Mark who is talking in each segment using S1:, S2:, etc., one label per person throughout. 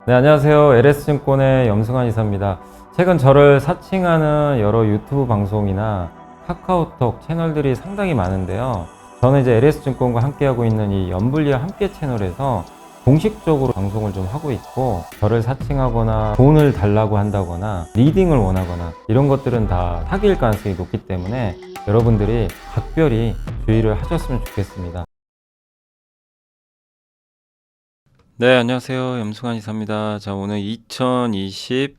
S1: 네, 안녕하세요. LS증권의 염승환 이사입니다. 최근 저를 사칭하는 여러 유튜브 방송이나 카카오톡 채널들이 상당히 많은데요. 저는 이제 LS증권과 함께하고 있는 이 연불리와 함께 채널에서 공식적으로 방송을 좀 하고 있고, 저를 사칭하거나 돈을 달라고 한다거나 리딩을 원하거나 이런 것들은 다 사기일 가능성이 높기 때문에 여러분들이 각별히 주의를 하셨으면 좋겠습니다. 네, 안녕하세요. 염승환 이사입니다. 자, 오늘 2025년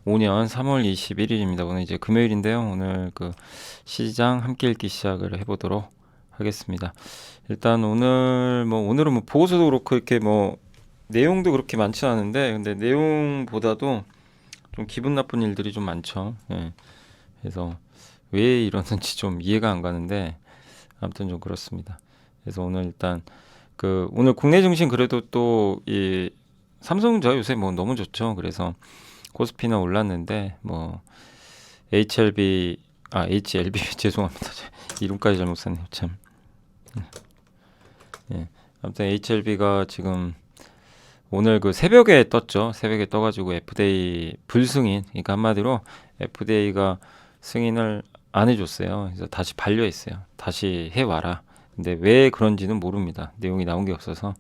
S1: 3월 21일입니다. 오늘 이제 금요일인데요. 오늘 그 시장 함께 읽기 시작을 해보도록 하겠습니다. 일단 오늘은 뭐 보고서도 그렇고 이렇게 뭐 내용도 그렇게 많지 않은데, 근데 내용보다도 좀 기분 나쁜 일들이 좀 많죠. 그래서 왜 이러는지 좀 이해가 안 가는데, 아무튼 좀 그렇습니다. 그래서 오늘 일단 오늘 국내 증시는 그래도 또 이 삼성전자 요새 뭐 너무 좋죠. 그래서 코스피는 올랐는데 뭐 HLB 죄송합니다. 이름까지 잘못 썼네요. 참. 아무튼 HLB가 지금 오늘 그 새벽에 떴죠. 새벽에 떠가지고 FDA 불승인, 그러니까 한마디로 FDA가 승인을 안 해줬어요. 그래서 다시 반려했어요. 다시 해와라. 근데 왜 그런지는 모릅니다. 내용이 나온 게 없어서.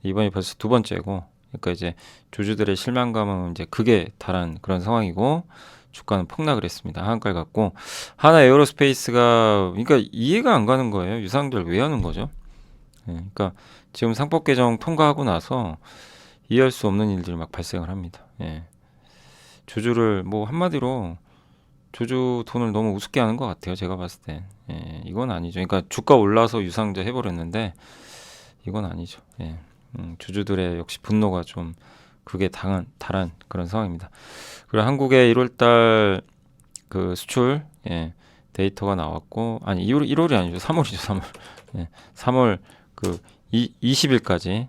S1: 이번이 벌써 두 번째고, 그러니까 이제 주주들의 실망감은 이제 극에 달한 그런 상황이고, 주가는 폭락을 했습니다. 하한가를 갖고 하나 에어로스페이스가, 그러니까 이해가 안 가는 거예요. 유상증자를 왜 하는 거죠? 그러니까 지금 상법 개정 통과하고 나서 이해할 수 없는 일들이 막 발생을 합니다. 주주를 뭐 한마디로 주주 돈을 너무 우습게 하는 것 같아요. 제가 봤을 때. 이건 아니죠. 그러니까 주가 올라서 유상증자 해버렸는데 이건 아니죠. 주주들의 역시 분노가 좀 극에 달한 그런 상황입니다. 그리고 한국의 1월달 그 수출 데이터가 나왔고, 아니 1월이 아니죠. 3월이죠. 3월. 3월 그 20일까지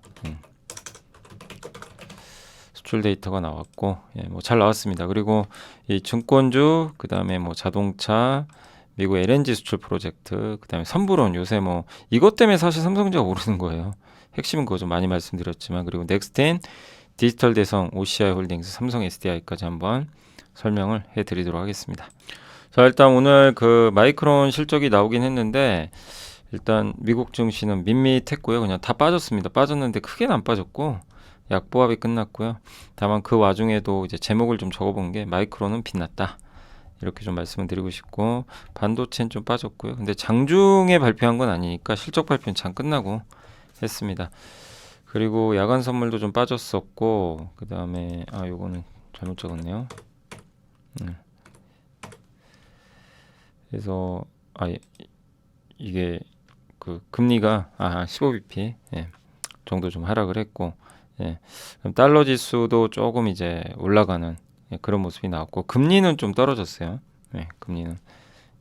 S1: 수출 데이터가 나왔고, 뭐 잘 나왔습니다. 그리고 이 증권주, 그 다음에 뭐 자동차, 미국 LNG 수출 프로젝트, 그 다음에 선불원, 요새 뭐 이것 때문에 사실 삼성전자가 오르는 거예요. 핵심은 그거 좀 많이 말씀드렸지만, 그리고 넥스텐, 디지털 대성, OCI 홀딩스, 삼성 SDI까지 한번 설명을 해드리도록 하겠습니다. 자, 일단 오늘 그 마이크론 실적이 나오긴 했는데, 일단 미국 증시는 밋밋했고요. 그냥 다 빠졌습니다. 빠졌는데 크게는 안 빠졌고, 약보합이 끝났고요. 다만 그 와중에도 이제 제목을 좀 적어본 게 마이크론은 빛났다, 이렇게 좀 말씀을 드리고 싶고, 반도체는 좀 빠졌고요. 근데 장중에 발표한 건 아니니까 실적 발표는 장 끝나고 했습니다. 그리고 야간 선물도 좀 빠졌었고, 그 다음에 요거는 잘못 적었네요. 그래서 이게 그 금리가 15bp 정도 좀 하락을 했고, 그럼 달러 지수도 조금 이제 올라가는 그런 모습이 나왔고, 금리는 좀 떨어졌어요. 금리는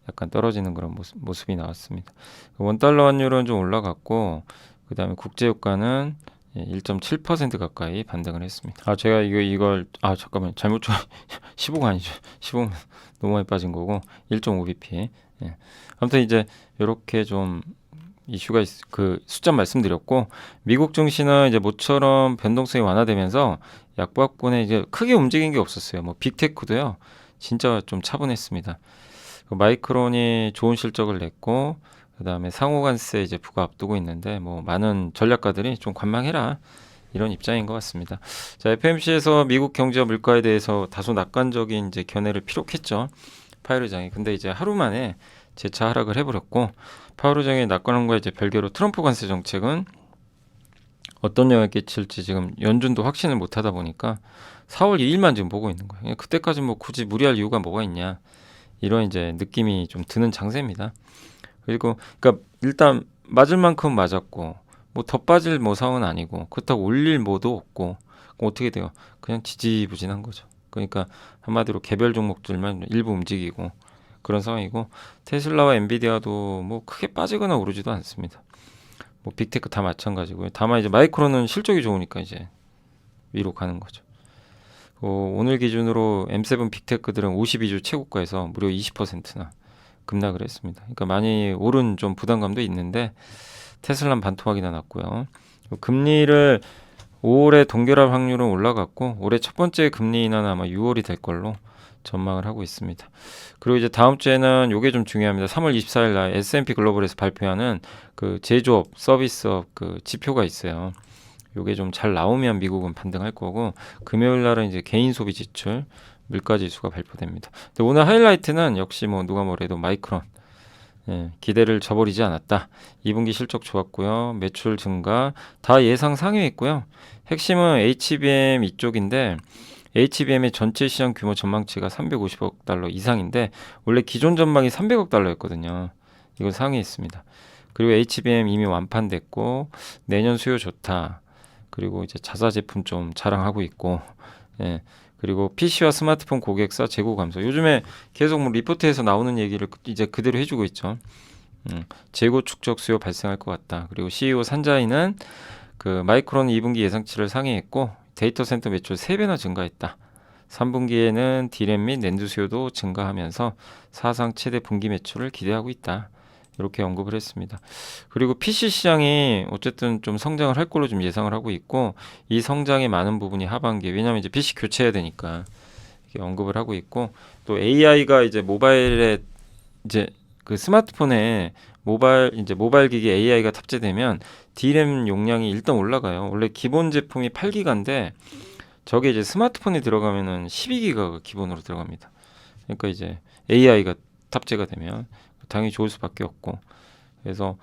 S1: 약간 떨어지는 그런 모습이 나왔습니다. 원달러 환율은 좀 올라갔고, 그 다음에 국제유가는 1.7% 가까이 반등을 했습니다. 제가 이걸 잠깐만 잘못 15가 아니죠. 15면 너무 많이 빠진 거고 1.5bp. 아무튼 이제 이렇게 좀 이슈가 그 숫자 말씀드렸고, 미국 증시는 이제 모처럼 변동성이 완화되면서 약보합권에 이제 크게 움직인 게 없었어요. 뭐 빅테크도요, 진짜 좀 차분했습니다. 마이크론이 좋은 실적을 냈고, 그 다음에 상호관세 이제 부과 앞두고 있는데, 뭐 많은 전략가들이 좀 관망해라, 이런 입장인 것 같습니다. 자, FMC에서 미국 경제와 물가에 대해서 다소 낙관적인 이제 견해를 피력했죠, 파월 의장이. 근데 이제 하루 만에 재차 하락을 해버렸고, 파월 의장의 낙관론과 이제 별개로 트럼프 관세 정책은 어떤 영향을 끼칠지 지금 연준도 확신을 못하다 보니까 4월 2일만 지금 보고 있는 거예요. 그때까지 뭐 굳이 무리할 이유가 뭐가 있냐, 이런 이제 느낌이 좀 드는 장세입니다. 그리고 그러니까 일단 맞을 만큼 맞았고, 뭐 더 빠질 뭐 상황은 아니고, 그렇다고 올릴 뭐도 없고, 그럼 어떻게 돼요? 그냥 지지부진한 거죠. 그러니까 한마디로 개별 종목들만 일부 움직이고 그런 상황이고, 테슬라와 엔비디아도 뭐 크게 빠지거나 오르지도 않습니다. 뭐 빅테크 다 마찬가지고요. 다만 이제 마이크론은 실적이 좋으니까 이제 위로 가는 거죠. 오늘 기준으로 M7 빅테크들은 52주 최고가에서 무려 20%나 급락을 했습니다. 그러니까 많이 오른 좀 부담감도 있는데, 테슬라는 반토막이나 났고요. 금리를 5월에 동결할 확률은 올라갔고 올해 첫 번째 금리 인하는 아마 6월이 될 걸로 전망을 하고 있습니다. 그리고 이제 다음 주에는 요게 좀 중요합니다. 3월 24일 날 S&P 글로벌에서 발표하는 그 제조업, 서비스업 그 지표가 있어요. 요게 좀 잘 나오면 미국은 반등할 거고 금요일 날은 이제 개인 소비 지출, 물가 지수가 발표됩니다. 근데 오늘 하이라이트는 역시 뭐 누가 뭐래도 마이크론. 기대를 저버리지 않았다. 2분기 실적 좋았고요. 매출 증가 다 예상 상회했고요. 핵심은 HBM 이쪽인데 HBM의 전체 시장 규모 전망치가 350억 달러 이상인데 원래 기존 전망이 300억 달러였거든요. 이거 상회했습니다. 그리고 HBM 이미 완판됐고 내년 수요 좋다. 그리고 이제 자사 제품 좀 자랑하고 있고 예. 그리고 PC와 스마트폰 고객사 재고 감소. 요즘에 계속 뭐 리포트에서 나오는 얘기를 이제 그대로 해주고 있죠. 재고 축적 수요 발생할 것 같다. 그리고 CEO 산자이는 그 마이크론 2분기 예상치를 상회했고 데이터 센터 매출 3배나 증가했다. 3분기에는 디램 및 낸드 수요도 증가하면서 사상 최대 분기 매출을 기대하고 있다. 이렇게 언급을 했습니다. 그리고 PC 시장이 어쨌든 좀 성장을 할 걸로 좀 예상을 하고 있고 이 성장의 많은 부분이 하반기 왜냐하면 이제 PC 교체해야 되니까 이렇게 언급을 하고 있고 또 AI가 이제 모바일에 이제 그 스마트폰에 모바일 기기 AI가 탑재되면 D램 용량이 일단 올라가요. 원래 기본 제품이 8기가인데 저게 이제 스마트폰에 들어가면은 12기가가 기본으로 들어갑니다. 그러니까 이제 AI가 탑재가 되면 당연히 좋을 수밖에 없고 그래서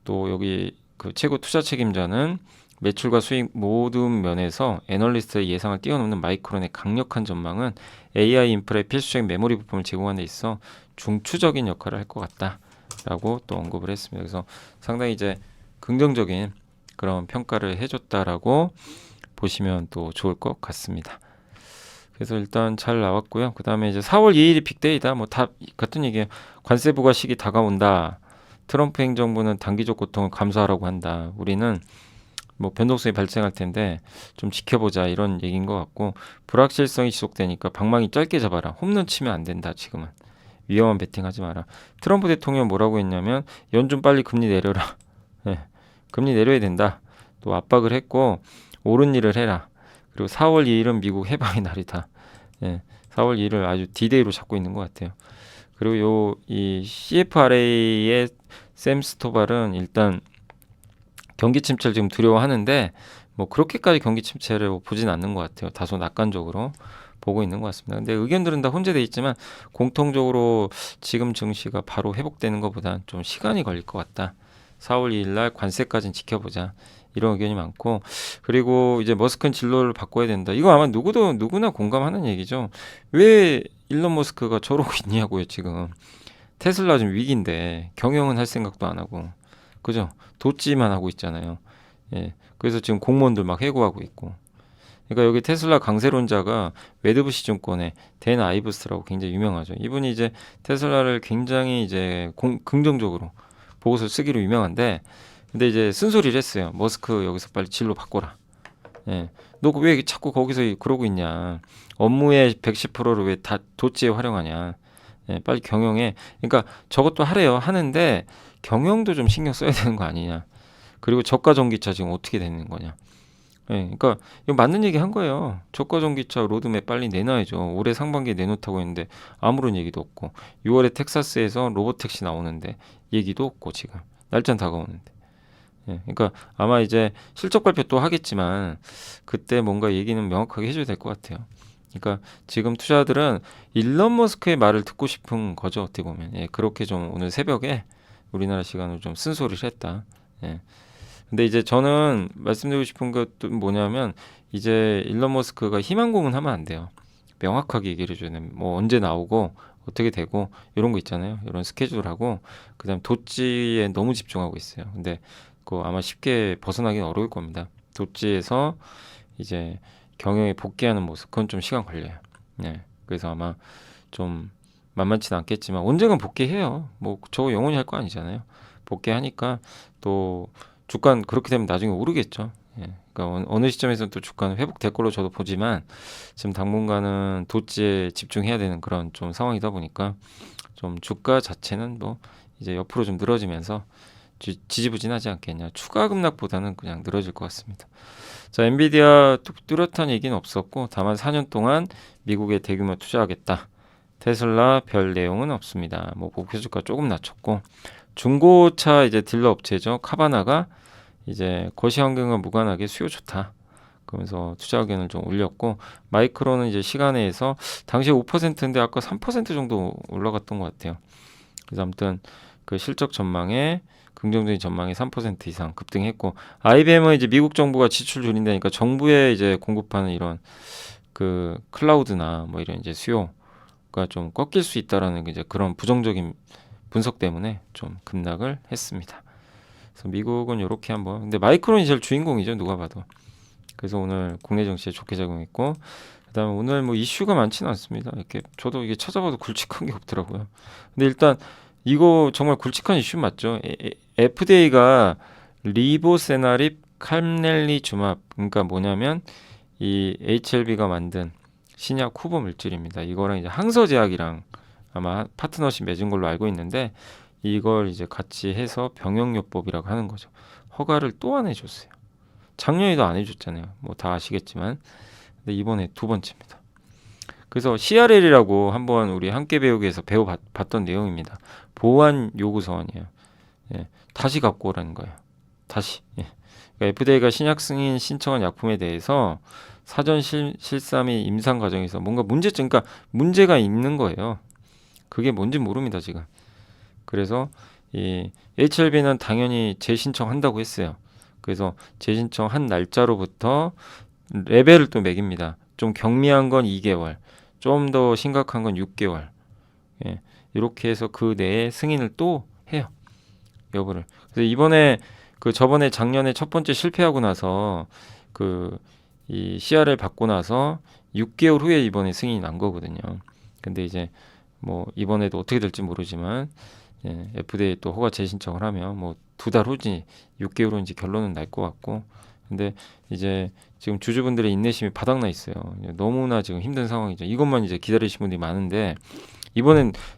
S1: 또 여기 그 최고 투자 책임자는 매출과 수익 모든 면에서 애널리스트의 예상을 뛰어넘는 마이크론의 강력한 전망은 AI 인프라의 필수적인 메모리 부품을 제공하는 데 있어 중추적인 역할을 할 것 같다라고 또 언급을 했습니다. 그래서 상당히 이제 긍정적인 그런 평가를 해줬다라고 보시면 또 좋을 것 같습니다. 그래서 일단 잘 나왔고요. 그 다음에 이제 4월 2일이 빅데이다. 뭐 다 같은 얘기예요. 관세 부과 시기 다가온다. 트럼프 행정부는 단기적 고통을 감수하라고 한다. 우리는 뭐 변동성이 발생할 텐데 좀 지켜보자 이런 얘기인 것 같고 불확실성이 지속되니까 방망이 짧게 잡아라. 홈런 치면 안 된다. 지금은 위험한 배팅하지 마라. 트럼프 대통령 뭐라고 했냐면 연준 빨리 금리 내려라. 네, 금리 내려야 된다. 또 압박을 했고 옳은 일을 해라. 그리고 4월 2일은 미국 해방의 날이다. 예, 4월 2일을 아주 디데이로 잡고 있는 것 같아요. 그리고 이 CFRA의 샘 스토발은 일단 경기 침체를 지금 두려워하는데 뭐 그렇게까지 경기 침체를 보진 않는 것 같아요. 다소 낙관적으로 보고 있는 것 같습니다. 근데 의견들은 다 혼재돼 있지만 공통적으로 지금 증시가 바로 회복되는 것보다 좀 시간이 걸릴 것 같다. 4월 2일 날 관세까지는 지켜보자. 이런 의견이 많고 그리고 이제 머스크는 진로를 바꿔야 된다. 이거 아마 누구나 공감하는 얘기죠. 왜 일론 머스크가 저러고 있냐고요, 지금. 테슬라 지금 위기인데 경영은 할 생각도 안 하고. 그죠? 도찌만 하고 있잖아요. 예. 그래서 지금 공무원들 막 해고하고 있고. 그러니까 여기 테슬라 강세론자가 웨드부시 증권의 댄 아이브스라고 굉장히 유명하죠. 이분이 이제 테슬라를 굉장히 이제 긍정적으로 보고서 쓰기로 유명한데 근데 이제 쓴소리를 했어요. 머스크 여기서 빨리 진로 바꿔라. 예. 너 왜 자꾸 거기서 그러고 있냐. 업무의 110%를 왜 다 도찌에 활용하냐. 예, 빨리 경영해. 그러니까 저것도 하래요. 하는데 경영도 좀 신경 써야 되는 거 아니냐. 그리고 저가 전기차 지금 어떻게 되는 거냐. 예, 그러니까 이거 맞는 얘기 한 거예요. 저가 전기차 로드맵 빨리 내놔야죠. 올해 상반기에 내놓다고 했는데 아무런 얘기도 없고 6월에 텍사스에서 로봇택시 나오는데 얘기도 없고 지금 날짜 다가오는데 예, 그러니까 아마 이제 실적 발표 또 하겠지만 그때 뭔가 얘기는 명확하게 해줘야 될 것 같아요. 그러니까 지금 투자들은 일론 머스크의 말을 듣고 싶은 거죠. 어떻게 보면 예, 그렇게 좀 오늘 새벽에 우리나라 시간으로 좀 쓴소리를 했다. 예. 근데 이제 저는 말씀드리고 싶은 것도 뭐냐면 이제 일론 머스크가 희망 고문하면 안 돼요. 명확하게 얘기를 해줘야 돼요. 뭐 언제 나오고 어떻게 되고 이런 거 있잖아요. 이런 스케줄하고 그다음 도찌에 너무 집중하고 있어요. 근데 그거 아마 쉽게 벗어나기는 어려울 겁니다. 도찌에서 이제 경영에 복귀하는 모습 그건 좀 시간 걸려요. 네. 그래서 아마 좀 만만치는 않겠지만 언젠간 복귀해요. 뭐 저거 영원히 할 거 아니잖아요. 복귀하니까 또 주가는 그렇게 되면 나중에 오르겠죠. 예. 그러니까 어느 시점에서는 또 주가는 회복될 걸로 저도 보지만 지금 당분간은 도찌에 집중해야 되는 그런 좀 상황이다 보니까 좀 주가 자체는 뭐 이제 옆으로 좀 늘어지면서 지지부진하지 않겠냐. 추가 급락보다는 그냥 늘어질 것 같습니다. 자, 엔비디아 뚜렷한 얘기는 없었고 다만 4년 동안 미국에 대규모 투자하겠다. 테슬라 별 내용은 없습니다. 뭐 목표 주가 조금 낮췄고 중고차 이제 딜러 업체죠. 카바나가 이제 거시 환경과 무관하게 수요 좋다. 그러면서 투자 의견을 좀 올렸고 마이크론은 이제 시간에서 당시에 5%인데 아까 3% 정도 올라갔던 것 같아요. 그래서 아무튼 그 실적 전망에 긍정적인 전망이 3% 이상 급등했고 IBM은 이제 미국 정부가 지출 줄인다니까 정부에 이제 공급하는 이런 그 클라우드나 뭐 이런 이제 수요가 좀 꺾일 수 있다라는 이제 그런 부정적인 분석 때문에 좀 급락을 했습니다. 그래서 미국은 이렇게 한번 근데 마이크론이 제일 주인공이죠 누가 봐도. 그래서 오늘 국내 증시에 좋게 작용했고 그다음에 오늘 뭐 이슈가 많지는 않습니다. 이렇게 저도 이게 찾아봐도 굵직한 게 없더라고요. 근데 일단 이거 정말 굵직한 이슈 맞죠? FDA가 리보세나립 칼넬리주맙 그러니까 뭐냐면 이 HLB가 만든 신약 후보 물질입니다. 이거랑 이제 항서제약이랑 아마 파트너십 맺은 걸로 알고 있는데 이걸 이제 같이 해서 병용요법이라고 하는 거죠. 허가를 또 안 해줬어요. 작년에도 안 해줬잖아요. 뭐 다 아시겠지만 근데 이번에 두 번째입니다. 그래서 CRL이라고 한번 우리 함께 배우기에서 배워봤던 내용입니다. 보완 요구 서원이에요. 예, 다시 갖고 오라는 거예요. 다시. 예. 그러니까 FDA가 신약 승인 신청한 약품에 대해서 사전 실사 및 임상 과정에서 뭔가 문제점, 그러니까 문제가 있는 거예요. 그게 뭔지 모릅니다 지금. 그래서 이 HLB는 당연히 재신청한다고 했어요. 그래서 재신청한 날짜로부터 레벨을 또 매깁니다. 좀 경미한 건 2개월, 좀 더 심각한 건 6개월. 예, 이렇게 해서 그 내에 승인을 또 해요. 여부를. 그래서 이번에 그 저번에 작년에 첫 번째 실패하고 나서 그 이 CR을 받고 나서 6개월 후에 이번에 승인이 난 거거든요. 근데 이제 뭐 이번에도 어떻게 될지 모르지만 예, FDA 또 허가 재신청을 하면 뭐 2달 후지 6개월 후인지 결론은 날 것 같고 근데 이제 지금 주주분들의 인내심이 바닥나 있어요. 너무나 지금 힘든 상황이죠. 이것만 이제 기다리시는 분들이 많은데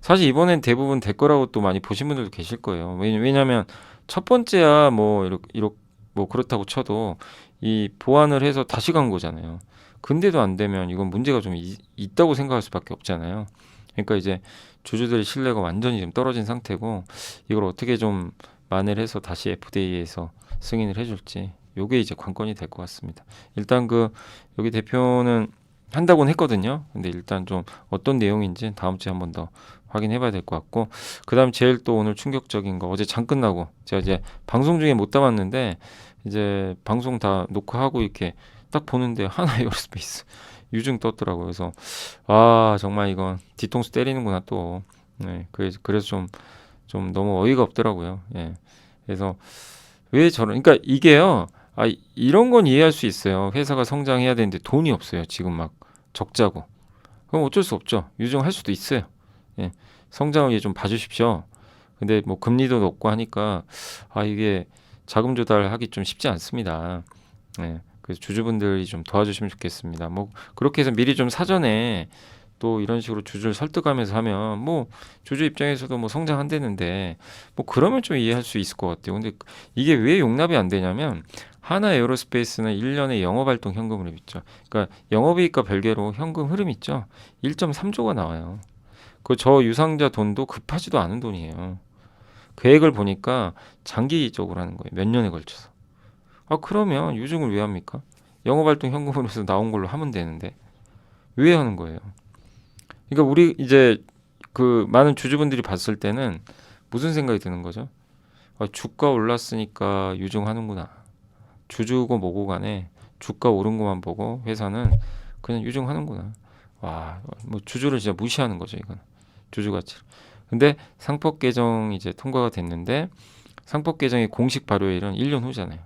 S1: 사실 이번엔 대부분 될 거라고 또 많이 보신 분들도 계실 거예요. 왜냐하면 첫 번째야 뭐 이렇게 뭐 그렇다고 쳐도 이 보완을 해서 다시 간 거잖아요. 근데도 안 되면 이건 문제가 좀 있다고 생각할 수밖에 없잖아요. 그러니까 이제 주주들의 신뢰가 완전히 지금 떨어진 상태고 이걸 어떻게 좀 만회해서 다시 FDA에서 승인을 해줄지 요게 이제 관건이 될 것 같습니다. 일단 그 여기 대표는 한다고는 했거든요. 근데 일단 좀 어떤 내용인지 다음 주에 한 번 더 확인해 봐야 될 것 같고 그다음 제일 또 오늘 충격적인 거 어제 장 끝나고 제가 이제 방송 중에 못 담았는데 이제 방송 다 녹화하고 이렇게 딱 보는데 하나 에어로스페이스 유증 떴더라고요. 그래서 아 정말 이건 뒤통수 때리는구나 또. 네, 그래서 좀 너무 어이가 없더라고요. 예. 그래서 왜 저런 그러니까 이게요. 아 이런 건 이해할 수 있어요. 회사가 성장해야 되는데 돈이 없어요. 지금 막 적자고. 그럼 어쩔 수 없죠. 유증할 수도 있어요. 예. 성장을 좀 봐주십시오. 근데 뭐 금리도 높고 하니까 아 이게 자금 조달하기 좀 쉽지 않습니다. 예. 그래서 주주분들이 좀 도와주시면 좋겠습니다. 뭐 그렇게 해서 미리 좀 사전에 또 이런 식으로 주주를 설득하면서 하면 뭐 주주 입장에서도 뭐 성장한다는데 뭐 그러면 좀 이해할 수 있을 것 같아요. 근데 이게 왜 용납이 안 되냐면 하나 에어로스페이스는 1년에 영업활동 현금 흐름 있죠. 그러니까 영업이익과 별개로 현금 흐름 있죠. 1.3조가 나와요. 그 저 유상자 돈도 급하지도 않은 돈이에요. 계획을 보니까 장기적으로 하는 거예요. 몇 년에 걸쳐서. 아 그러면 유증을 왜 합니까? 영업활동 현금으로서 나온 걸로 하면 되는데 왜 하는 거예요? 그러니까 우리 이제 그 많은 주주분들이 봤을 때는 무슨 생각이 드는 거죠? 아, 주가 올랐으니까 유증하는구나. 주주고 뭐고 간에 주가 오른 것만 보고 회사는 그냥 유증하는구나. 와, 뭐 주주를 진짜 무시하는 거죠, 이건. 주주 가치. 근데 상법 개정 이제 통과가 됐는데 상법 개정의 공식 발효일은 1년 후잖아요.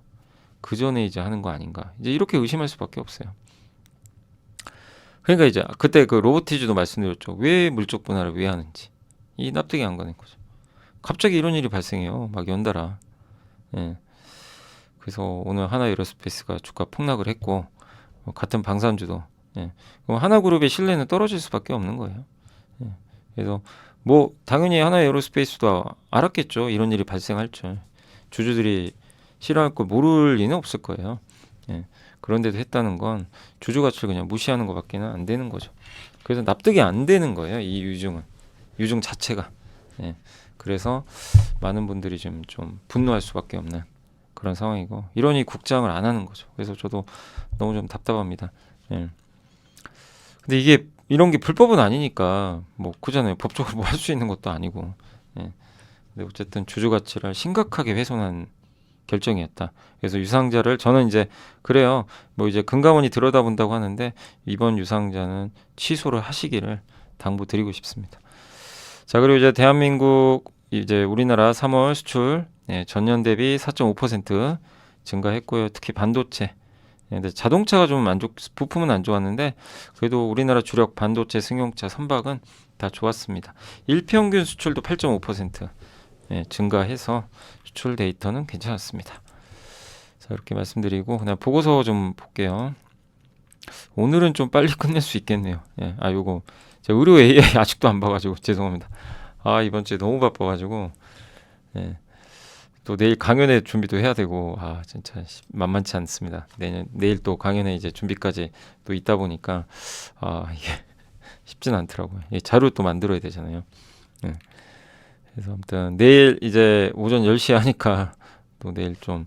S1: 그 전에 이제 하는 거 아닌가? 이제 이렇게 의심할 수밖에 없어요. 그러니까 이제 그때 그 로보티즈도 말씀드렸죠. 왜 물적 분할을 왜 하는지 이 납득이 안 가는 거죠. 갑자기 이런 일이 발생해요. 막 연달아. 예. 그래서 오늘 하나 에어로스페이스가 주가 폭락을 했고 같은 방산주도 예. 그럼 하나그룹의 신뢰는 떨어질 수밖에 없는 거예요. 예. 그래서 뭐 당연히 하나 에어로스페이스도 알았겠죠. 이런 일이 발생할 줄. 주주들이 싫어할 걸 모를 리는 없을 거예요. 예. 그런데도 했다는 건 주주 가치를 그냥 무시하는 것밖에는 안 되는 거죠. 그래서 납득이 안 되는 거예요. 이 유증 자체가. 예. 그래서 많은 분들이 좀 분노할 수밖에 없는 그런 상황이고, 이러니 국장을 안 하는 거죠. 그래서 저도 너무 좀 답답합니다. 예. 근데 이게 이런 게 불법은 아니니까 뭐 그잖아요. 법적으로 뭐 할 수 있는 것도 아니고. 예. 근데 어쨌든 주주 가치를 심각하게 훼손한 결정이었다. 그래서 유상자를 저는 이제 그래요. 뭐 이제 금감원이 들여다본다고 하는데 이번 유상자는 취소를 하시기를 당부드리고 싶습니다. 자, 그리고 이제 대한민국 이제 우리나라 3월 수출 전년 대비 4.5% 증가했고요. 특히 반도체. 근데 자동차가 좀 부품은 안 좋았는데 그래도 우리나라 주력 반도체, 승용차, 선박은 다 좋았습니다. 일평균 수출도 8.5% 증가해서 수출 데이터는 괜찮았습니다. 자, 이렇게 말씀드리고 그냥 보고서 좀 볼게요. 오늘은 좀 빨리 끝낼 수 있겠네요. 예, 요거 제가 의료 AI 아직도 안 봐가지고 죄송합니다. 이번 주에 너무 바빠가지고 예, 또 내일 강연회 준비도 해야 되고 진짜 만만치 않습니다. 내일 또 강연회 이제 준비까지 또 있다 보니까 이게 쉽진 않더라고요. 자료 또 만들어야 되잖아요. 예. 그래서 아무튼 내일 이제 오전 10시에 하니까 또 내일 좀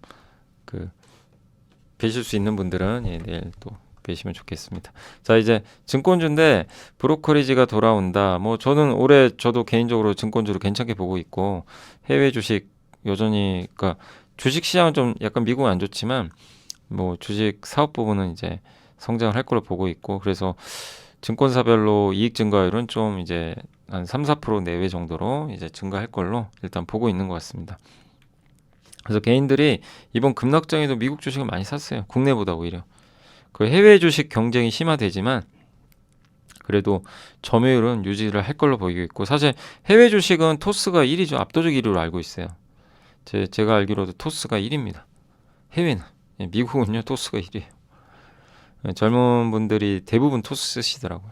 S1: 뵈실 수 있는 분들은 내일 또 뵈시면 좋겠습니다. 자, 이제 증권주인데 브로커리지가 돌아온다. 뭐 저는 올해 저도 개인적으로 증권주를 괜찮게 보고 있고 해외 주식 여전히 그러니까 주식 시장은 좀 약간 미국은 안 좋지만 뭐 주식 사업 부분은 이제 성장을 할 걸로 보고 있고, 그래서 증권사별로 이익 증가율은 좀 이제 한 3-4% 내외 정도로 이제 증가할 걸로 일단 보고 있는 것 같습니다. 그래서 개인들이 이번 급락장에도 미국 주식을 많이 샀어요. 국내보다 오히려. 그 해외 주식 경쟁이 심화되지만 그래도 점유율은 유지를 할 걸로 보이고 있고, 사실 해외 주식은 토스가 1위죠. 압도적 1위로 알고 있어요. 제가 알기로도 토스가 1위입니다. 해외는. 미국은요, 토스가 1위예요. 젊은 분들이 대부분 토스 쓰시더라고요.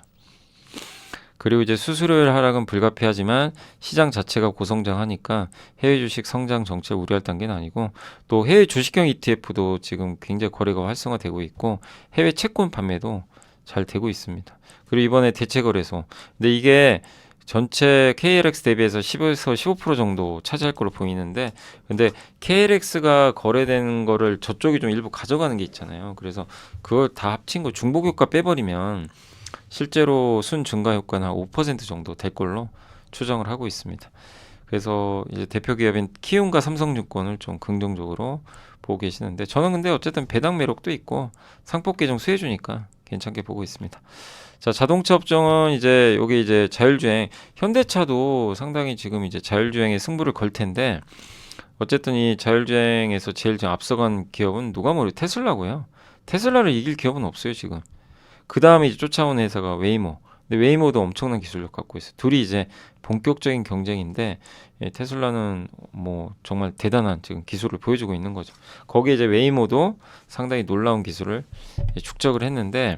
S1: 그리고 이제 수수료율 하락은 불가피하지만 시장 자체가 고성장하니까 해외 주식 성장 정체를 우려할 단계는 아니고, 또 해외 주식형 ETF도 지금 굉장히 거래가 활성화되고 있고 해외 채권 판매도 잘 되고 있습니다. 그리고 이번에 대체거래소, 근데 이게 전체 KLX 대비해서 10에서 15% 정도 차지할 걸로 보이는데, 근데 KLX가 거래되는 거를 저쪽이 좀 일부 가져가는 게 있잖아요. 그래서 그걸 다 합친 거 중복 효과 빼버리면 실제로 순 증가 효과는 한 5% 정도 될 걸로 추정을 하고 있습니다. 그래서 이제 대표 기업인 키움과 삼성증권을 좀 긍정적으로 보고 계시는데, 저는 근데 어쨌든 배당 매력도 있고 상법 개정 수혜주니까 괜찮게 보고 있습니다. 자, 자동차 업종은 이제 여기 이제 자율주행, 현대차도 상당히 지금 이제 자율주행에 승부를 걸 텐데, 어쨌든 이 자율주행에서 제일 좀 앞서간 기업은 누가 뭐래 테슬라고요. 테슬라를 이길 기업은 없어요 지금. 그 다음에 이제 쫓아오는 회사가 웨이모. 근데 웨이모도 엄청난 기술력 갖고 있어요. 둘이 이제 본격적인 경쟁인데, 테슬라는 뭐 정말 대단한 지금 기술을 보여주고 있는 거죠. 거기에 이제 웨이모도 상당히 놀라운 기술을 축적을 했는데,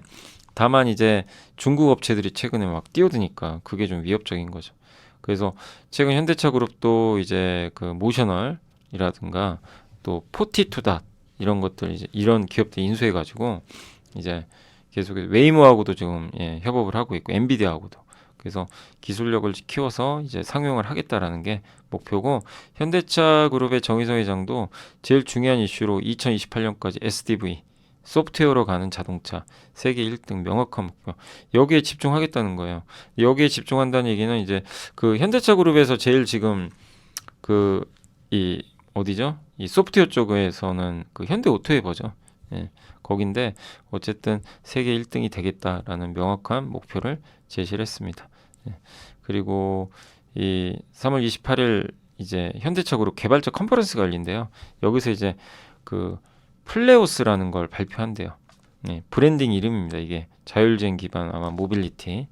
S1: 다만 이제 중국 업체들이 최근에 막 뛰어드니까 그게 좀 위협적인 거죠. 그래서 최근 현대차 그룹도 이제 그 모셔널이라든가 또 포티투닷 이런 것들, 이제 이런 기업들 인수해가지고 이제 계속 웨이모하고도 지금 협업을 하고 있고 엔비디아하고도. 그래서 기술력을 키워서 이제 상용을 하겠다라는 게 목표고, 현대차 그룹의 정의성 회장도 제일 중요한 이슈로 2028년까지 SDV 소프트웨어로 가는 자동차 세계 1등 명확한 목표, 여기에 집중하겠다는 거예요. 여기에 집중한다는 얘기는 이제 그 현대차 그룹에서 제일 지금 이 어디죠? 이 소프트웨어 쪽에서는 그 현대오토웨버죠. 거긴데 어쨌든 세계 1등이 되겠다라는 명확한 목표를 제시를 했습니다. 그리고 이 3월 28일 이제 현대차 그룹 개발자 컨퍼런스가 열린대요. 여기서 이제 그 플레오스라는 걸 발표한대요. 브랜딩 이름입니다. 이게 자율주행 기반 아마 모빌리티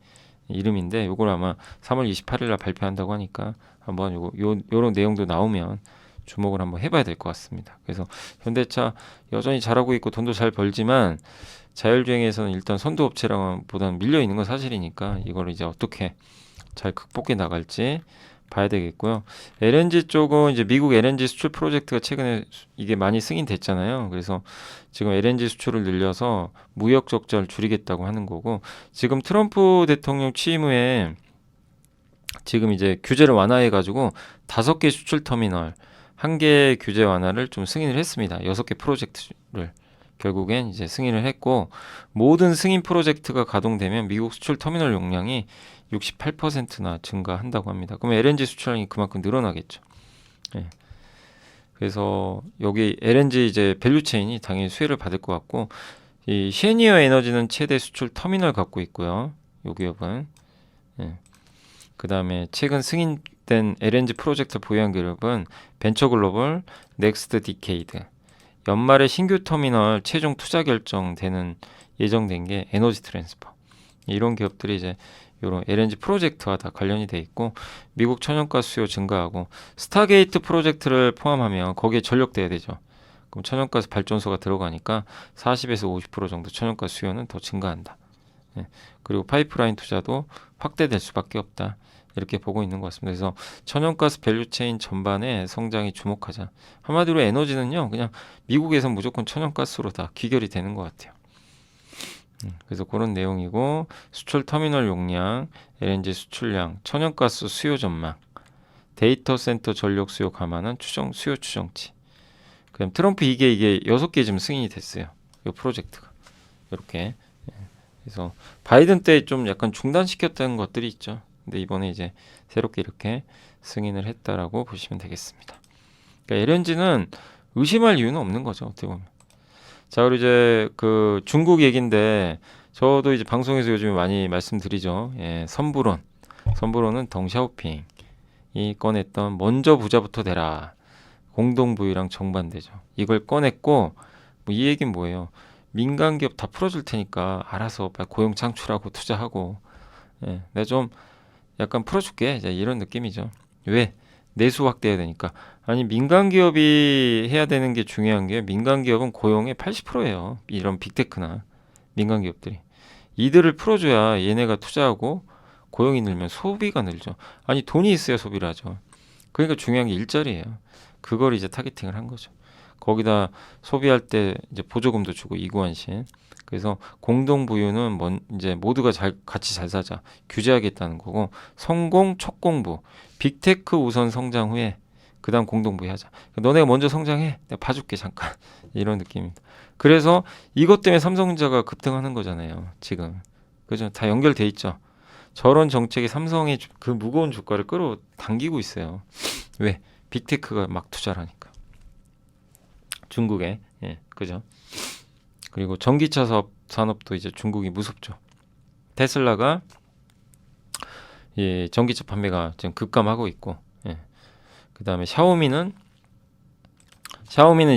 S1: 이름인데, 요걸 아마 3월 28일 날 발표한다고 하니까 한번 요런 내용도 나오면 주목을 한번 해봐야 될 것 같습니다. 그래서 현대차 여전히 잘하고 있고 돈도 잘 벌지만 자율주행에서는 일단 선두업체랑보다는 밀려 있는 건 사실이니까 이걸 이제 어떻게 잘 극복해 나갈지 봐야 되겠고요. LNG 쪽은 이제 미국 LNG 수출 프로젝트가 최근에 이게 많이 승인됐잖아요. 그래서 지금 LNG 수출을 늘려서 무역 적자를 줄이겠다고 하는 거고, 지금 트럼프 대통령 취임 후에 지금 이제 규제를 완화해 가지고 5개 수출 터미널 1개 규제 완화를 좀 승인을 했습니다. 6개 프로젝트를 결국엔 이제 승인을 했고, 모든 승인 프로젝트가 가동되면 미국 수출 터미널 용량이 68%나 증가한다고 합니다. 그럼 LNG 수출량이 그만큼 늘어나겠죠. 예. 그래서 여기 LNG 이제 밸류 체인이 당연히 수혜를 받을 것 같고, 이 셰니어 에너지는 최대 수출 터미널 갖고 있고요. 요 기업은. 예. 그다음에 최근 승인된 LNG 프로젝트 보유한 기업은 벤처글로벌, 넥스트 디케이드. 연말에 신규 터미널 최종 투자 결정되는 예정된 게 에너지 트랜스퍼. 이런 기업들이 이제 이런 LNG 프로젝트와 다 관련이 돼 있고, 미국 천연가스 수요 증가하고 스타게이트 프로젝트를 포함하면 거기에 전력돼야 되죠. 그럼 천연가스 발전소가 들어가니까 40에서 50% 정도 천연가스 수요는 더 증가한다. 예. 그리고 파이프라인 투자도 확대될 수밖에 없다. 이렇게 보고 있는 것 같습니다. 그래서 천연가스 밸류체인 전반에 성장이 주목하자. 한마디로 에너지는요, 그냥 미국에서 무조건 천연가스로 다 귀결이 되는 것 같아요. 그래서 그런 내용이고, 수출 터미널 용량, LNG 수출량, 천연가스 수요 전망, 데이터 센터 전력 수요 감안한 수요 추정치. 그럼 트럼프 이게 6개 지금 승인이 됐어요. 이 프로젝트가. 이렇게. 그래서 바이든 때 좀 약간 중단시켰던 것들이 있죠. 근데 이번에 이제 새롭게 이렇게 승인을 했다라고 보시면 되겠습니다. 그러니까 LNG는 의심할 이유는 없는 거죠, 어떻게 보면. 자, 그리고 이제 그 중국 얘기인데, 저도 이제 방송에서 요즘에 많이 말씀드리죠. 예, 선불원은 덩샤오핑이 꺼냈던 먼저 부자부터 되라. 공동부유랑 정반대죠. 이걸 꺼냈고, 뭐 이 얘기는 뭐예요? 민간 기업 다 풀어줄 테니까 알아서 빨리 고용 창출하고 투자하고, 예, 내가 좀 약간 풀어줄게. 이제 이런 느낌이죠. 왜? 내수 확대해야 되니까. 아니, 민간 기업이 해야 되는 게 중요한 게, 민간 기업은 고용의 80%예요. 이런 빅테크나 민간 기업들이. 이들을 풀어줘야 얘네가 투자하고 고용이 늘면 소비가 늘죠. 아니, 돈이 있어야 소비를 하죠. 그러니까 중요한 게 일자리예요. 그걸 이제 타겟팅을 한 거죠. 거기다 소비할 때 이제 보조금도 주고 이구환신. 그래서 공동부유는 이제 모두가 같이 잘 사자. 규제하겠다는 거고, 성공 첫 공부. 빅테크 우선 성장 후에 그다음 공동부유 하자. 너네가 먼저 성장해. 내가 봐줄게 잠깐. 이런 느낌입니다. 그래서 이것 때문에 삼성전자가 급등하는 거잖아요. 지금. 그죠? 다 연결돼 있죠. 저런 정책이 삼성의 그 무거운 주가를 끌어당기고 있어요. 왜? 빅테크가 막 투자를 하니까. 중국에. 예, 그죠? 그리고 전기차 산업도 이제 중국이 무섭죠. 테슬라가 예, 전기차 판매가 지금 급감하고 있고, 예. 그다음에 샤오미는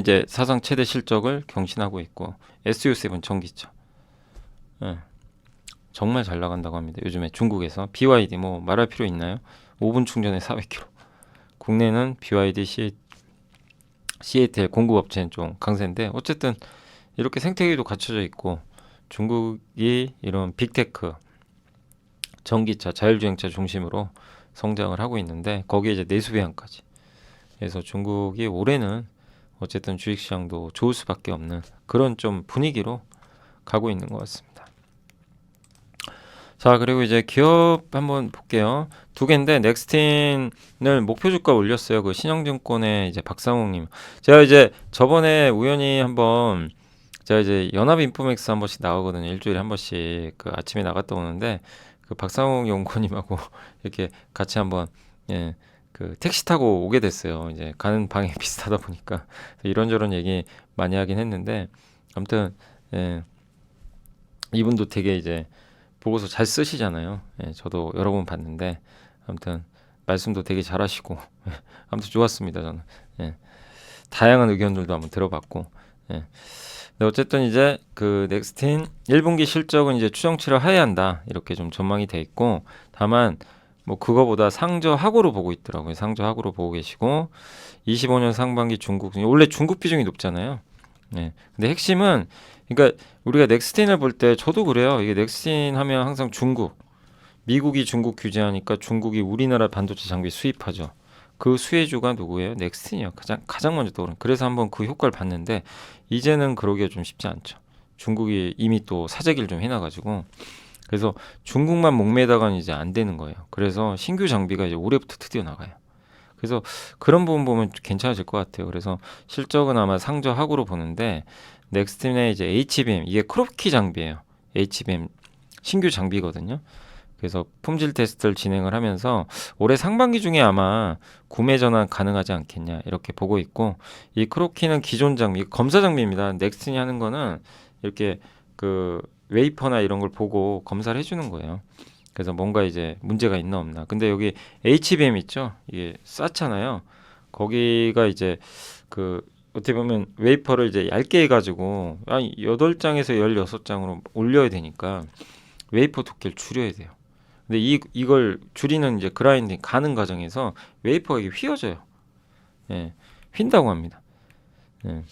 S1: 이제 사상 최대 실적을 경신하고 있고, SU7 전기차. 예. 정말 잘 나간다고 합니다. 요즘에 중국에서 BYD 뭐 말할 필요 있나요? 5분 충전에 400km. 국내는 BYD, CATL 공급업체는 좀 강세인데, 어쨌든 이렇게 생태계도 갖춰져 있고, 중국이 이런 빅테크, 전기차, 자율주행차 중심으로 성장을 하고 있는데, 거기에 이제 내수 배양까지. 그래서 중국이 올해는 어쨌든 주식시장도 좋을 수밖에 없는 그런 좀 분위기로 가고 있는 것 같습니다. 자, 그리고 이제 기업 한번 볼게요. 2개인데 넥스틴을 목표 주가 올렸어요. 그 신영증권의 이제 박상욱님. 제가 이제 저번에 우연히 한번, 제가 이제 연합인포맥스 한 번씩 나오거든요. 일주일에 한 번씩 그 아침에 나갔다 오는데, 그 박상욱 연구원님하고 이렇게 같이 한번, 예, 그 택시 타고 오게 됐어요. 이제 가는 방향이 비슷하다 보니까 이런저런 얘기 많이 하긴 했는데, 아무튼 예, 이분도 되게 이제 보고서 잘 쓰시잖아요. 예, 저도 여러 번 봤는데, 아무튼 말씀도 되게 잘하시고 아무튼 좋았습니다. 저는 예, 다양한 의견들도 한번 들어봤고, 예. 근데 어쨌든 이제 그 넥스틴 1분기 실적은 이제 추정치를 하해야 한다, 이렇게 좀 전망이 돼 있고, 다만 뭐 그거보다 상저하고로 보고 있더라고요. 상저하고로 보고 계시고, 25년 상반기 중국, 원래 중국 비중이 높잖아요. 예. 근데 핵심은, 그러니까 우리가 넥스틴을 볼 때 저도 그래요. 이게 넥스틴 하면 항상 중국 미국이 중국 규제하니까 중국이 우리나라 반도체 장비 수입하죠. 그 수혜주가 누구예요? 넥스틴이요. 가장 먼저 떠오른. 그래서 한번 그 효과를 봤는데 이제는 그러기가 좀 쉽지 않죠. 중국이 이미 또 사재기를 좀 해놔가지고 그래서 중국만 목매다가는 이제 안 되는 거예요. 그래서 신규 장비가 이제 올해부터 드디어 나가요. 그래서 그런 부분 보면 괜찮아질 것 같아요. 그래서 실적은 아마 상저하고로 보는데 넥스틴의 이제 HBM 이게 크롭키 장비예요. HBM 신규 장비거든요. 그래서 품질 테스트를 진행을 하면서 올해 상반기 중에 아마 구매 전환 가능하지 않겠냐 이렇게 보고 있고 이 크롭키는 기존 장비 검사 장비입니다. 넥스틴이 하는 거는 이렇게 그 웨이퍼나 이런 걸 보고 검사를 해주는 거예요. 그래서 뭔가 이제 문제가 있나 없나. 근데 여기 HBM 있죠? 이게 쌓잖아요. 거기가 이제 그 어떻게 보면 웨이퍼를 이제 얇게 해가지고 한 8장에서 16장으로 올려야 되니까 웨이퍼 두께를 줄여야 돼요. 근데 이걸 줄이는 이제 그라인딩 가는 과정에서 웨이퍼가 이게 휘어져요. 예, 휜다고 합니다. 예.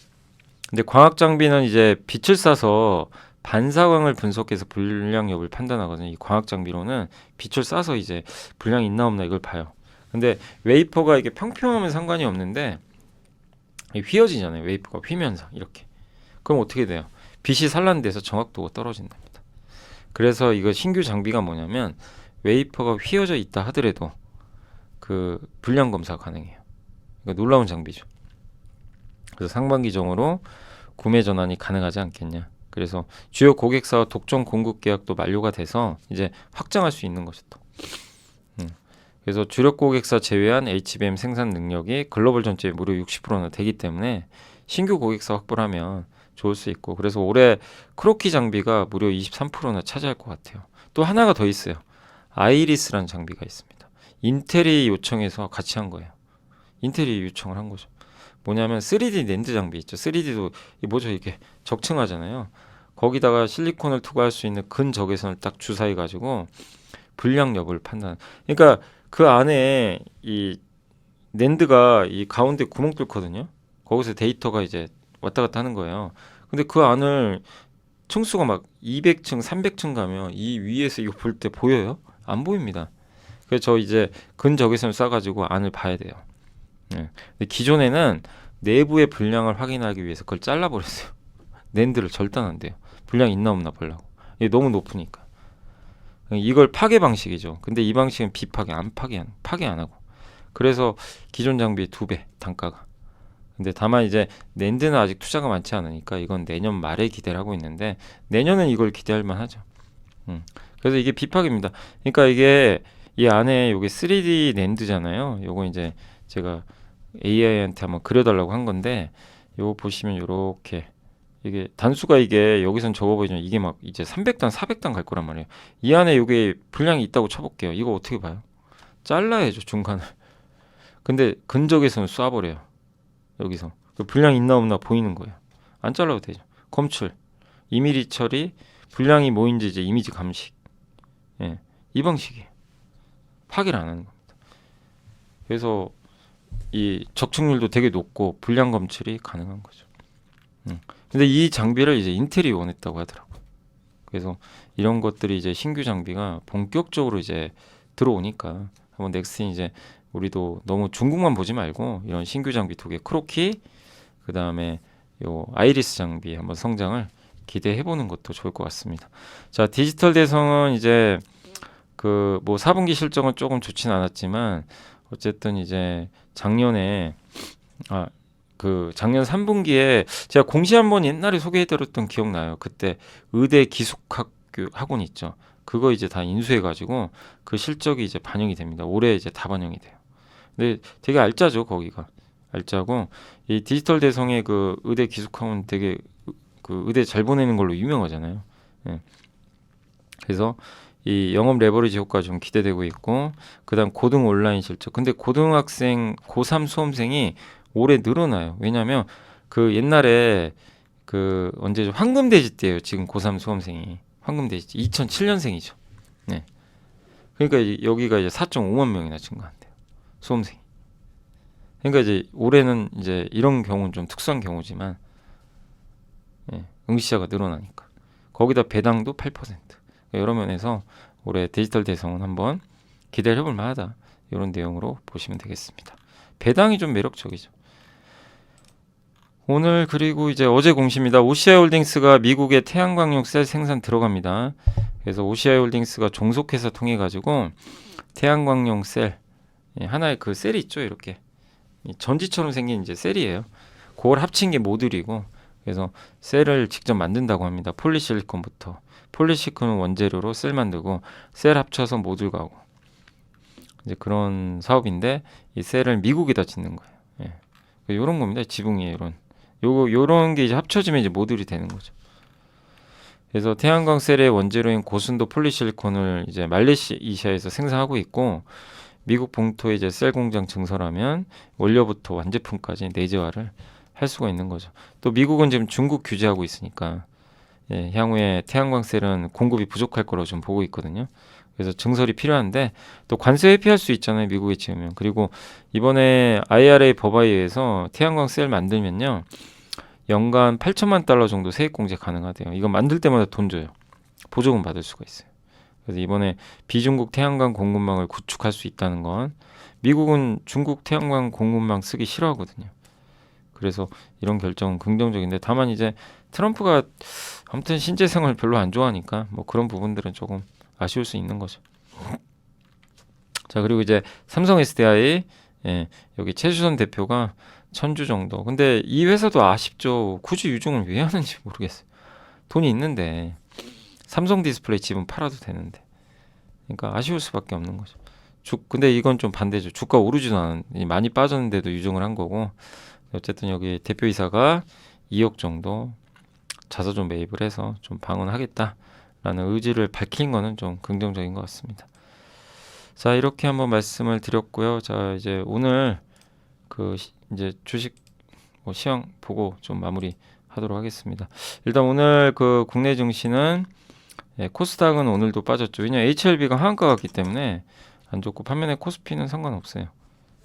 S1: 근데 광학 장비는 이제 빛을 쏴서 반사광을 분석해서 불량 여부를 판단하거든요. 이 광학 장비로는 빛을 쏴서 이제 불량이 있나 없나 이걸 봐요. 근데 웨이퍼가 이게 평평하면 상관이 없는데 휘어지잖아요. 웨이퍼가 휘면서 이렇게. 그럼 어떻게 돼요? 빛이 산란돼서 정확도가 떨어진답니다. 그래서 이거 신규 장비가 뭐냐면 웨이퍼가 휘어져 있다 하더라도 그 불량 검사가 가능해요. 이거 놀라운 장비죠. 그래서 상반기정으로 구매 전환이 가능하지 않겠냐. 그래서 주요 고객사와 독점 공급 계약도 만료가 돼서 이제 확장할 수 있는 것이 또. 그래서 주력 고객사 제외한 HBM 생산 능력이 글로벌 전체의 무려 60%나 되기 때문에 신규 고객사 확보를 하면 좋을 수 있고 그래서 올해 크로키 장비가 무려 23%나 차지할 것 같아요. 또 하나가 더 있어요. 아이리스라는 장비가 있습니다. 인텔이 요청해서 같이 한 거예요. 인텔이 요청을 한 거죠. 뭐냐면 3D 낸드 장비 있죠. 3D도 뭐죠 이게 적층하잖아요. 거기다가 실리콘을 투과할 수 있는 근적외선을 딱 주사해 가지고 불량 여부를 판단. 그러니까 그 안에 이 낸드가 이 가운데 구멍 뚫거든요. 거기서 데이터가 이제 왔다 갔다 하는 거예요. 근데 그 안을 층수가 막 200층, 300층 가면 이 위에서 이거 볼 때 보여요? 안 보입니다. 그래서 저 이제 근적외선을 쏴가지고 안을 봐야 돼요. 네. 근데 기존에는 내부의 불량을 확인하기 위해서 그걸 잘라버렸어요. 낸드를 절단한대요. 불량 있나 없나 보려고. 이게 너무 높으니까. 이걸 파괴 방식이죠. 근데 이 방식은 비파괴, 파괴 안 하고. 그래서 기존 장비의 2배 단가가. 근데 다만 이제 낸드는 아직 투자가 많지 않으니까 이건 내년 말에 기대를 하고 있는데 내년은 이걸 기대할 만하죠. 그래서 이게 비파괴입니다. 그러니까 이게 이 안에 요게 3D 낸드잖아요. 요거 이제 제가 AI한테 한번 그려달라고 한 건데 요거 보시면 요렇게 이게 단수가 이게 여기선 적어 보이지만 이게 막 이제 300단 400단 갈 거란 말이에요. 이 안에 요게 분량이 있다고 쳐볼게요. 이거 어떻게 봐요? 잘라야죠 중간을. 근데 근적에서는 쏴버려요. 여기서 분량 있나 없나 보이는 거예요. 안 잘라도 되죠. 검출, 이미지 처리, 분량이 뭐인지 이제 이미지 감식. 예, 이 방식이에요. 파괴를 안 하는 겁니다. 그래서 이 적층률도 되게 높고 불량 검출이 가능한 거죠. 근데 이 장비를 이제 인텔이 원했다고 하더라고요. 그래서 이런 것들이 이제 신규 장비가 본격적으로 이제 들어오니까 한번 넥스틴 이제 우리도 너무 중국만 보지 말고 이런 신규 장비 2개 크로키 그 다음에 요 아이리스 장비 한번 성장을 기대해 보는 것도 좋을 것 같습니다. 자 디지털 대성은 이제 그 뭐 4분기 실적은 조금 좋진 않았지만 어쨌든 이제 작년에 그 작년 3분기에 제가 공시 한번 옛날에 소개해드렸던 기억나요. 그때 의대 기숙학교 학원 있죠. 그거 이제 다 인수해가지고 그 실적이 이제 반영이 됩니다. 올해 이제 다 반영이 돼요. 근데 되게 알짜죠 거기가 알짜고 이 디지털 대성의 그 의대 기숙학원 되게 그 의대 잘 보내는 걸로 유명하잖아요. 예. 그래서 이 영업 레버리지 효과 좀 기대되고 있고 그다음 고등 온라인 실적. 근데 고등학생 고3 수험생이 올해 늘어나요. 왜냐하면 그 옛날에 그 언제죠? 황금돼지 때예요. 지금 고3 수험생이 황금돼지 2007년생이죠. 네. 그러니까 여기가 이제 4.5만 명이나 증가한대요. 수험생이. 그러니까 이제 올해는 이제 이런 경우는 좀 특수한 경우지만 응시자가 늘어나니까 거기다 배당도 8%. 여러 면에서 올해 디지털 대성은 한번 기대를 해볼 만하다. 이런 내용으로 보시면 되겠습니다. 배당이 좀 매력적이죠. 오늘 그리고 이제 어제 공시입니다. OCI 홀딩스가 미국의 태양광용 셀 생산 들어갑니다. 그래서 OCI 홀딩스가 종속해서 통해 가지고 태양광용 셀 하나의 그 셀이 있죠. 이렇게 전지처럼 생긴 이제 셀이에요. 그걸 합친 게 모듈이고 그래서 셀을 직접 만든다고 합니다. 폴리실리콘부터 폴리실리콘 원재료로 셀 만들고 셀 합쳐서 모듈 가고 이제 그런 사업인데 이 셀을 미국에다 짓는 거예요. 예. 요런 겁니다. 지붕이에요. 요런 게 이제 합쳐지면 이제 모듈이 되는 거죠. 그래서 태양광 셀의 원재료인 고순도 폴리실리콘을 이제 말레이시아에서 생산하고 있고 미국 본토에 이제 셀 공장 증설하면 원료부터 완제품까지 내재화를 할 수가 있는 거죠. 또 미국은 지금 중국 규제하고 있으니까 향후에 태양광 셀은 공급이 부족할 거라고 좀 보고 있거든요. 그래서 증설이 필요한데 또 관세 회피할 수 있잖아요. 미국에 지으면. 그리고 이번에 IRA 법안에 의해서 태양광 셀 만들면요. 연간 8천만 달러 정도 세액 공제 가능하대요. 이거 만들 때마다 돈 줘요. 보조금 받을 수가 있어요. 그래서 이번에 비중국 태양광 공급망을 구축할 수 있다는 건 미국은 중국 태양광 공급망 쓰기 싫어하거든요. 그래서 이런 결정은 긍정적인데 다만 이제 트럼프가 아무튼 신재생을 별로 안 좋아하니까 뭐 그런 부분들은 조금 아쉬울 수 있는 거죠. 자 그리고 이제 삼성 SDI 여기 최수선 대표가 1,000주 정도. 근데 이 회사도 아쉽죠. 굳이 유종을 왜 하는지 모르겠어요. 돈이 있는데 삼성 디스플레이 집은 팔아도 되는데. 그러니까 아쉬울 수밖에 없는 거죠. 근데 이건 좀 반대죠. 주가 오르지도 않은 많이 빠졌는데도 유종을 한 거고. 어쨌든 여기 대표이사가 2억 정도 자사주 매입을 해서 좀 방어하겠다라는 의지를 밝힌 거는 좀 긍정적인 것 같습니다. 자 이렇게 한번 말씀을 드렸고요. 자 이제 오늘 이제 주식 시황 보고 좀 마무리하도록 하겠습니다. 일단 오늘 그 국내 증시는 코스닥은 오늘도 빠졌죠. 왜냐 HLB가 하한가 갔기 때문에 안 좋고 반면에 코스피는 상관없어요.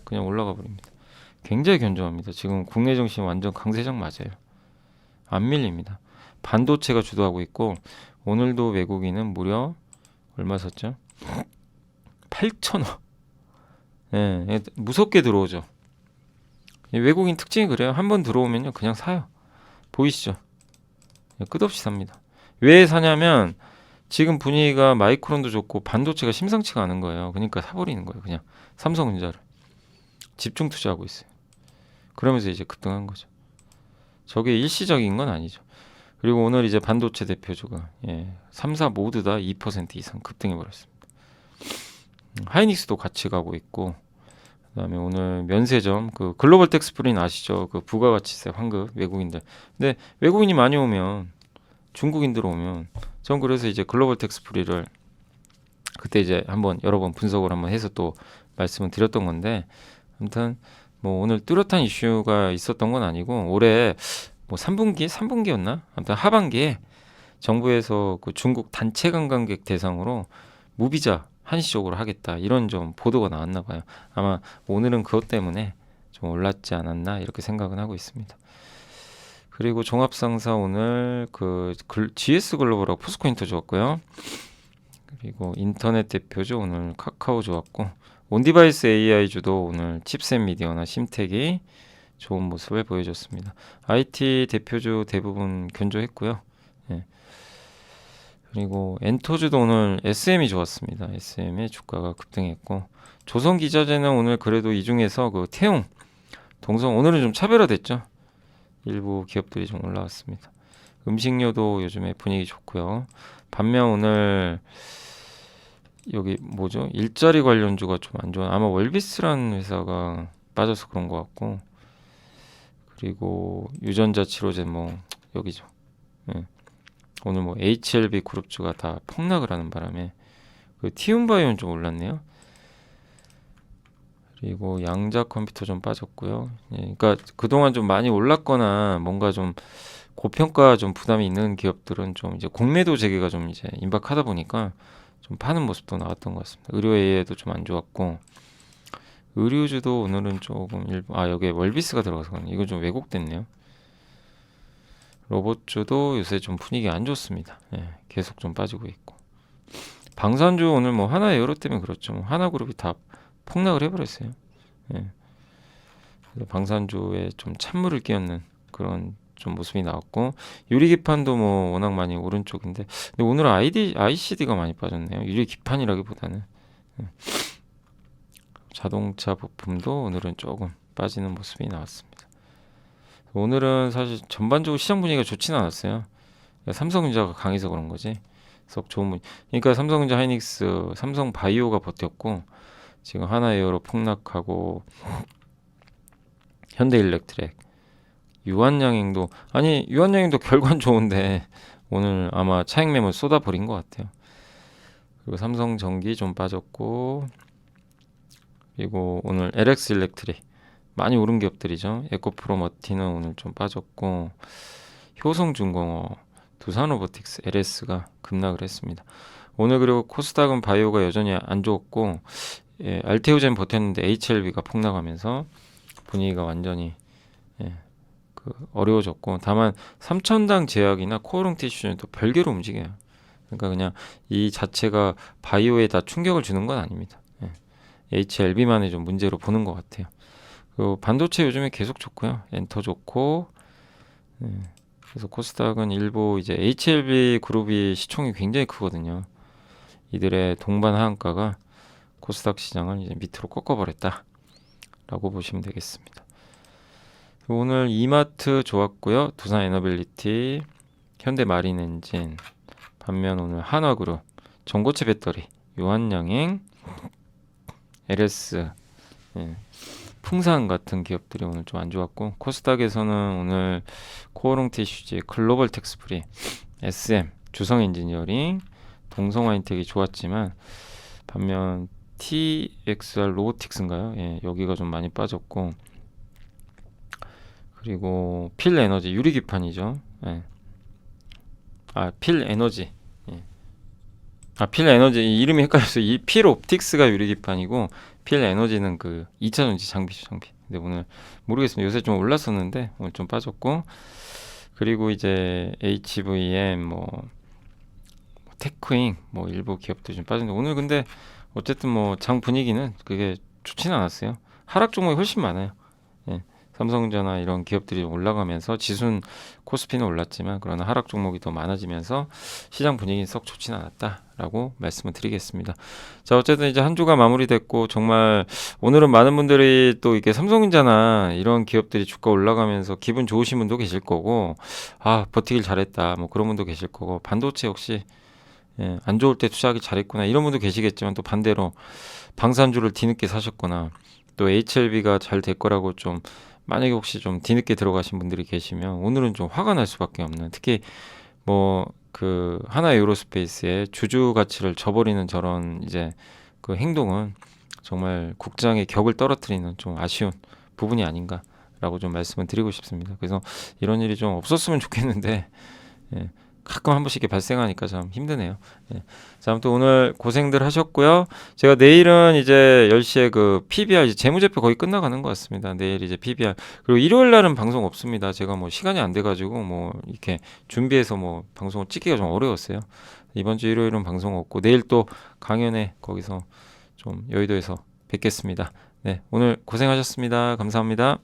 S1: 그냥 올라가 버립니다. 굉장히 견조합니다. 지금 국내 증시 완전 강세장 맞아요. 안 밀립니다. 반도체가 주도하고 있고 오늘도 외국인은 무려 얼마 샀죠? 8,000원. 무섭게 들어오죠. 외국인 특징이 그래요. 한번 들어오면요 그냥 사요. 보이시죠? 끝없이 삽니다. 왜 사냐면 지금 분위기가 마이크론도 좋고 반도체가 심상치가 않은 거예요. 그러니까 사버리는 거예요. 그냥 삼성전자를 집중 투자하고 있어요. 그러면서 이제 급등한 거죠. 저게 일시적인 건 아니죠. 그리고 오늘 이제 반도체 대표주가 3, 4 모두 다 2% 이상 급등해 버렸습니다. 하이닉스도 같이 가고 있고 그다음에 오늘 면세점 그 글로벌 텍스프린 아시죠? 그 부가가치세 환급 외국인들. 근데 외국인이 많이 오면 중국인들 오면 전 그래서 이제 글로벌 텍스프리를 그때 이제 한번 여러 번 분석을 한번 해서 또 말씀을 드렸던 건데 아무튼 뭐 오늘 뚜렷한 이슈가 있었던 건 아니고 올해 뭐 3분기였나? 아무튼 하반기에 정부에서 그 중국 단체 관광객 대상으로 무비자 한시적으로 하겠다 이런 좀 보도가 나왔나 봐요. 아마 오늘은 그것 때문에 좀 올랐지 않았나 이렇게 생각은 하고 있습니다. 그리고 종합상사 오늘 GS 글로벌하고 포스코인터 좋았고요. 그리고 인터넷 대표죠. 오늘 카카오 좋았고 온디바이스 AI주도 오늘 칩셋 미디어나 심텍이 좋은 모습을 보여줬습니다. IT 대표주 대부분 견조했고요. 그리고 엔터주도 오늘 SM이 좋았습니다. SM의 주가가 급등했고 조선기자재는 오늘 그래도 이 중에서 그 태웅, 동성 오늘은 좀 차별화됐죠. 일부 기업들이 좀 올라왔습니다. 음식료도 요즘에 분위기 좋고요. 반면 오늘 여기 뭐죠? 일자리 관련주가 좀 안 좋아. 아마 월비스라는 회사가 빠져서 그런 것 같고 그리고 유전자 치료제 뭐 여기죠. 오늘 뭐 HLB 그룹주가 다 폭락을 하는 바람에 그 티움바이오는 좀 올랐네요. 그리고 양자 컴퓨터 좀 빠졌고요. 그러니까 그동안 좀 많이 올랐거나 뭔가 좀 고평가 좀 부담이 있는 기업들은 좀 이제 공매도 재개가 좀 이제 임박하다 보니까 좀 파는 모습도 나왔던 것 같습니다. 의료 AI도 좀 안 좋았고 의류주도 오늘은 조금 여기에 월비스가 들어가서 그러네. 이건 좀 왜곡됐네요. 로봇주도 요새 좀 분위기 안 좋습니다. 계속 좀 빠지고 있고 방산주 오늘 뭐 하나 에어로 때문에 그렇죠. 뭐 하나그룹이 다 폭락을 해버렸어요. 예. 그래서 방산주에 좀 찬물을 끼얹는 그런 좀 모습이 나왔고 유리기판도 뭐 워낙 많이 오른쪽인데 근데 오늘 ICD가 많이 빠졌네요. 유리기판이라기보다는 자동차 부품도 오늘은 조금 빠지는 모습이 나왔습니다. 오늘은 사실 전반적으로 시장 분위기가 좋지는 않았어요. 삼성전자가 강해서 그런 거지. 썩 좋은 분위. 그러니까 삼성전자, 하이닉스, 삼성바이오가 버텼고 지금 하나에어로 폭락하고 현대일렉트릭, 유한양행도 아니 유한양행도 결과는 좋은데 오늘 아마 차익 매물 쏟아버린 것 같아요. 그리고 삼성전기 좀 빠졌고 그리고 오늘 LX 일렉트릭 많이 오른 기업들이죠. 에코프로머티는 오늘 좀 빠졌고 효성중공업, 두산로보틱스, LS가 급락을 했습니다. 오늘 그리고 코스닥은 바이오가 여전히 안 좋았고 알테오젠 버텼는데 HLB가 폭락하면서 분위기가 완전히 어려워졌고 다만 삼천당 제약이나 코오롱 티슈는 또 별개로 움직여요. 그러니까 그냥 이 자체가 바이오에다 충격을 주는 건 아닙니다. HLB만의 좀 문제로 보는 것 같아요. 그리고 반도체 요즘에 계속 좋고요. 엔터 좋고 그래서 코스닥은 일부 이제 HLB 그룹이 시총이 굉장히 크거든요. 이들의 동반 하한가가 코스닥 시장을 이제 밑으로 꺾어버렸다라고 보시면 되겠습니다. 오늘 이마트 좋았고요. 두산에너빌리티, 현대마린엔진, 반면 오늘 한화그룹, 전고체 배터리, 유한양행, LS, 풍산 같은 기업들이 오늘 좀 안 좋았고 코스닥에서는 오늘 코오롱 티슈즈, 글로벌 텍스프리, SM, 주성엔지니어링, 동성화인텍이 좋았지만 반면 TXR 로보틱스인가요? 여기가 좀 많이 빠졌고 그리고 필에너지 유리기판이죠. 필에너지. 필에너지 이름이 헷갈렸어요. 이 필옵틱스가 유리기판이고 필에너지는 그 2차전지 장비죠, 장비. 근데 오늘 모르겠습니다. 요새 좀 올랐었는데 오늘 좀 빠졌고 그리고 이제 HVM 뭐 테크잉 뭐 일부 기업도 좀 빠졌는데 오늘 근데 어쨌든 뭐 장 분위기는 그게 좋지는 않았어요. 하락 종목이 훨씬 많아요. 삼성전자 이런 기업들이 올라가면서 지수는 코스피는 올랐지만 그러나 하락 종목이 더 많아지면서 시장 분위기는 썩 좋지는 않았다라고 말씀을 드리겠습니다. 자 어쨌든 이제 한 주가 마무리됐고 정말 오늘은 많은 분들이 또 이렇게 삼성전자나 이런 기업들이 주가 올라가면서 기분 좋으신 분도 계실 거고 버티길 잘했다 뭐 그런 분도 계실 거고 반도체 역시 안 좋을 때 투자하기 잘했구나 이런 분도 계시겠지만 또 반대로 방산주를 뒤늦게 사셨거나 또 HLB가 잘 될 거라고 좀 만약에 혹시 좀 뒤늦게 들어가신 분들이 계시면 오늘은 좀 화가 날 수밖에 없는 특히 뭐 그 하나 에어로스페이스의 주주 가치를 저버리는 저런 이제 그 행동은 정말 국장의 격을 떨어뜨리는 좀 아쉬운 부분이 아닌가라고 좀 말씀을 드리고 싶습니다. 그래서 이런 일이 좀 없었으면 좋겠는데 가끔 한 번씩 이렇게 발생하니까 참 힘드네요. 자, 아무튼 오늘 고생들 하셨고요. 제가 내일은 이제 10시에 그 PBR 이제 재무제표 거의 끝나가는 것 같습니다. 내일 이제 PBR 그리고 일요일 날은 방송 없습니다. 제가 뭐 시간이 안 돼가지고 뭐 이렇게 준비해서 뭐 방송을 찍기가 좀 어려웠어요. 이번 주 일요일은 방송 없고 내일 또 강연에 거기서 좀 여의도에서 뵙겠습니다. 네, 오늘 고생하셨습니다. 감사합니다.